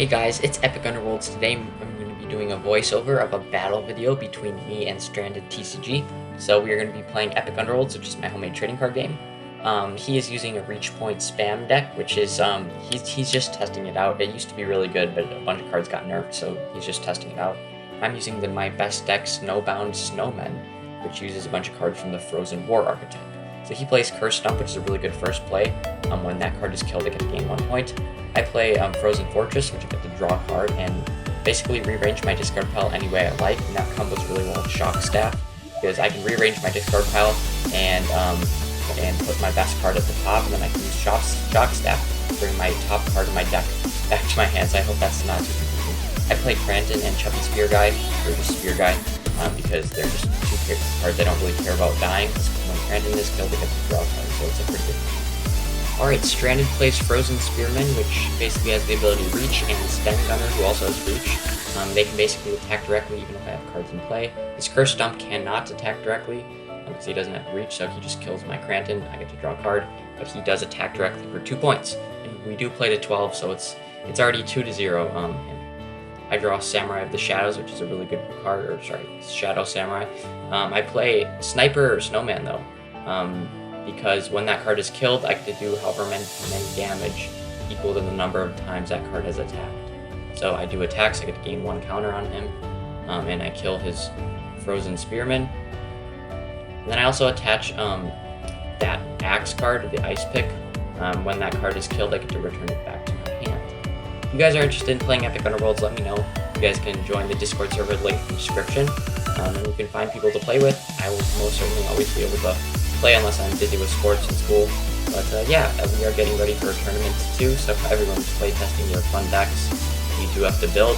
Hey guys, it's Epic Underworlds. Today I'm going to be doing a voiceover of a battle video between me and Stranded TCG. So we are going to be playing Epic Underworlds, which is my homemade trading card game. He is using a reach point spam deck, which is he's just testing it out. It used to be really good, but a bunch of cards got nerfed, so he's just testing it out. I'm using my best deck, Snowbound Snowmen, which uses a bunch of cards from the Frozen War archetype. So he plays Curse Stump, which is a really good first play. When that card is killed, I get to gain 1 point. I play Frozen Fortress, which I get to draw a card and basically rearrange my discard pile any way I like, and that combos really well with Shock Staff, because I can rearrange my discard pile and put my best card at the top, and then I can use Shock Staff to bring my top card of my deck back to my hands. I hope that's not too confusing. I play Cranton and Chubby Spear Guy, or just Spear Guy, because they're just two cards I don't really care about dying, because when Cranton is killed, I get to draw a card, so it's a pretty good. Alright, Stranded plays Frozen Spearman, which basically has the ability to reach, and Sten Gunner, who also has reach. They can basically attack directly even if I have cards in play. His Curse Stump cannot attack directly, because he doesn't have reach, so he just kills my Cranton. I get to draw a card, but he does attack directly for 2 points. And we do play to 12, so it's already 2-0. I draw Samurai of the Shadows, which is a really good card, or sorry, Shadow Samurai. I play Sniper or Snowman, though. Because when that card is killed, I get to do however many damage equal to the number of times that card has attacked. So I do attacks, I get to gain 1 counter on him, and I kill his Frozen Spearman. And then I also attach that Axe card, the Ice Pick. When that card is killed, I get to return it back to my hand. If you guys are interested in playing Epic Underworlds, let me know. You guys can join the Discord server link in the description, and you can find people to play with. I will most certainly always be able to play unless I'm busy with sports and school. But yeah, we are getting ready for a tournament too, so everyone's play testing your fun decks you do have to build.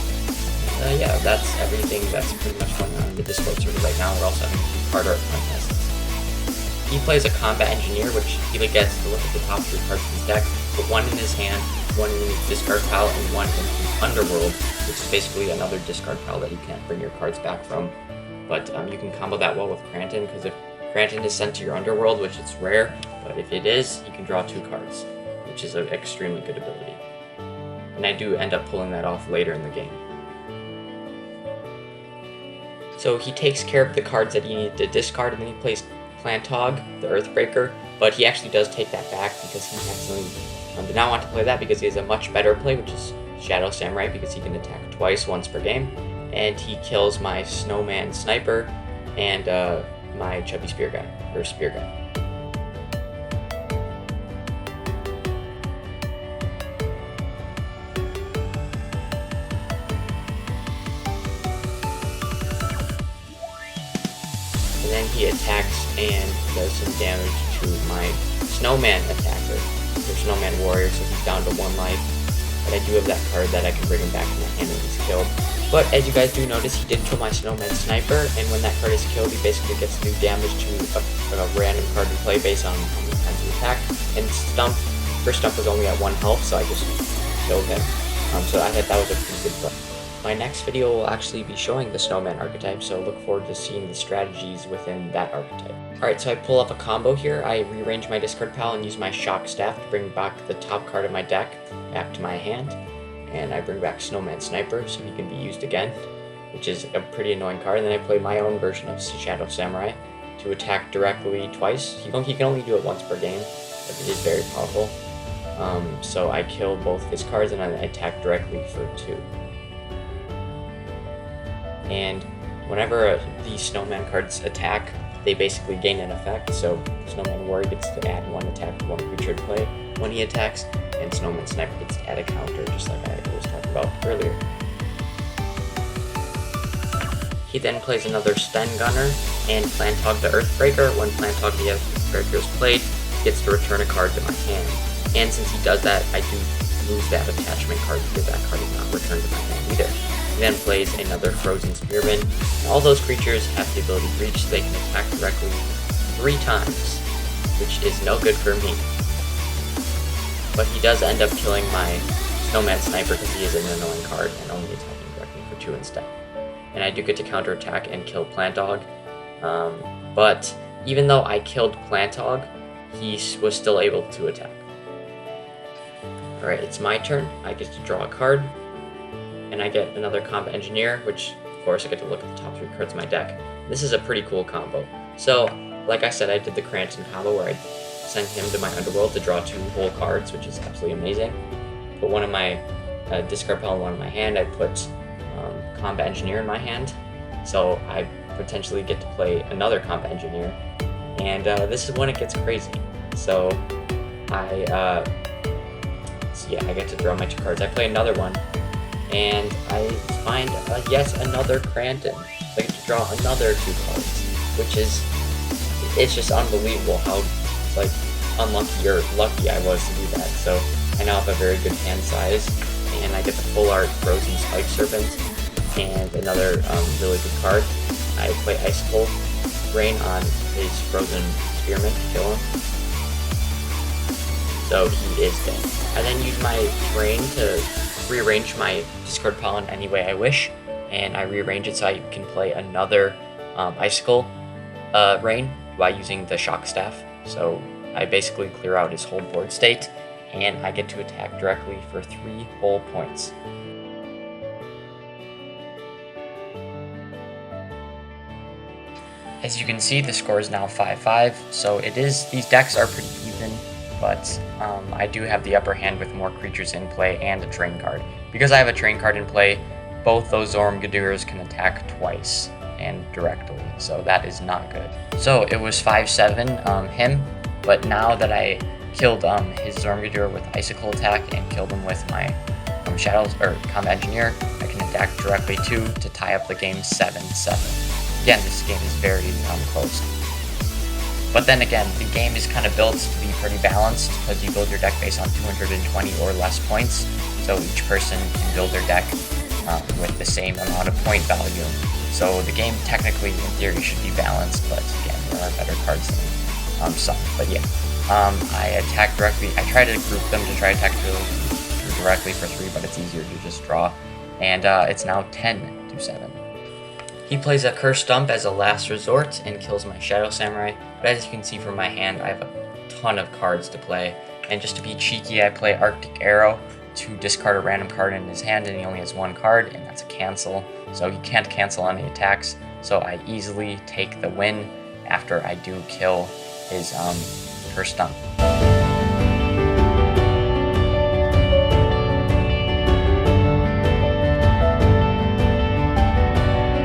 Yeah, that's everything that's pretty much going on in the Discord server right now. We're also having 2 card art contests. He plays a Combat Engineer, which he gets to look at the top 3 cards of his deck, put 1 in his hand, 1 in his discard pile, and 1 in the Underworld, which is basically another discard pile that you can't bring your cards back from. But you can combo that well with Cranton, because if Cranton is sent to your Underworld, which it's rare, but if it is, you can draw 2 cards, which is an extremely good ability. And I do end up pulling that off later in the game. So he takes care of the cards that he needed to discard, and then he plays Plantog, the Earthbreaker, but he actually does take that back because he accidentally did not want to play that, because he has a much better play, which is Shadow Samurai, because he can attack twice, once per game, and he kills my Snowman Sniper and my Chubby Spear Guy, or Spear Guy. And then he attacks and does some damage to my Snowman attacker, or Snowman Warrior, so he's down to 1 life. But I do have that card that I can bring him back to my hand when he's killed. But as you guys do notice, he did kill my Snowman Sniper, and when that card is killed, he basically gets to do damage to a random card in play based on how many times he attacked. And First Stump was only at 1 health, so I just killed him. So I thought that was a pretty good play. My next video will actually be showing the Snowman archetype, so look forward to seeing the strategies within that archetype. Alright, so I pull up a combo here. I rearrange my discard pile and use my Shock Staff to bring back the top card of my deck back to my hand. And I bring back Snowman Sniper so he can be used again, which is a pretty annoying card. And then I play my own version of Shadow Samurai to attack directly twice. He can only do it once per game, but it is very powerful. So I kill both his cards and I attack directly for 2. And whenever these Snowman cards attack, they basically gain an effect. So Snowman Warrior gets to add 1 attack to 1 creature to play when he attacks, and Snowman Sniper gets to add a counter, just like I was talking about earlier. He then plays another Sten Gunner and Plantog the Earthbreaker. When Plantog the Earthbreaker is played, he gets to return a card to my hand. And since he does that, I do lose that attachment card because that card is not returned to my hand either. He then plays another Frozen Spearman. And all those creatures have the ability to reach, so they can attack directly 3 times, which is no good for me. But he does end up killing my Snowman Sniper because he is an annoying card and only attacking directly for 2 instead. And I do get to counterattack and kill Plantog. But even though I killed Plantog, he was still able to attack. Alright, it's my turn. I get to draw a card. and I get another Combat Engineer, which of course I get to look at the top 3 cards of my deck. This is a pretty cool combo. So, like I said, I did the Cranton combo where I sent him to my Underworld to draw 2 whole cards, which is absolutely amazing. Put one in my discard pile, one in my hand. I put Combat Engineer in my hand, so I potentially get to play another Combat Engineer, and this is when it gets crazy. So I get to draw my 2 cards. I play another one, and I find yet another Cranton. So I get to draw another 2 cards, which is, it's just unbelievable how like unlucky or lucky I was to do that. So I now have a very good hand size, and I get the full art Frozen Spike Serpent and another really good card. I play Icicle Rain on his Frozen Spearman to kill him. So he is dead. I then use my Rain to rearrange my discard pile in any way I wish, and I rearrange it so I can play another Icicle Rain by using the Shock Staff. So I basically clear out his whole board state, and I get to attack directly for 3 whole points. As you can see, the score is now 5-5, so these decks are pretty even, but I do have the upper hand with more creatures in play and a train card. Because I have a train card in play, both those Zormgaduras can attack twice and directly, so that is not good. So it was 5-7 him, but now that I killed his Zormgadura with Icicle attack and killed him with my Shadows or Combat Engineer, I can attack directly to tie up the game 7-7. Again, this game is very close. But then again, the game is kind of built to be pretty balanced because you build your deck based on 220 or less points. So each person can build their deck with the same amount of point value. So the game technically, in theory, should be balanced, but again, there are better cards than some. But yeah, I attack directly. I try to group them to try to attack directly for 3, but it's easier to just draw. And it's now 10-7. He plays a Cursed Stump as a last resort and kills my Shadow Samurai, but as you can see from my hand, I have a ton of cards to play, and just to be cheeky, I play Arctic Arrow to discard a random card in his hand, and he only has 1 card, and that's a cancel, so he can't cancel any attacks, so I easily take the win after I do kill his Cursed Stump.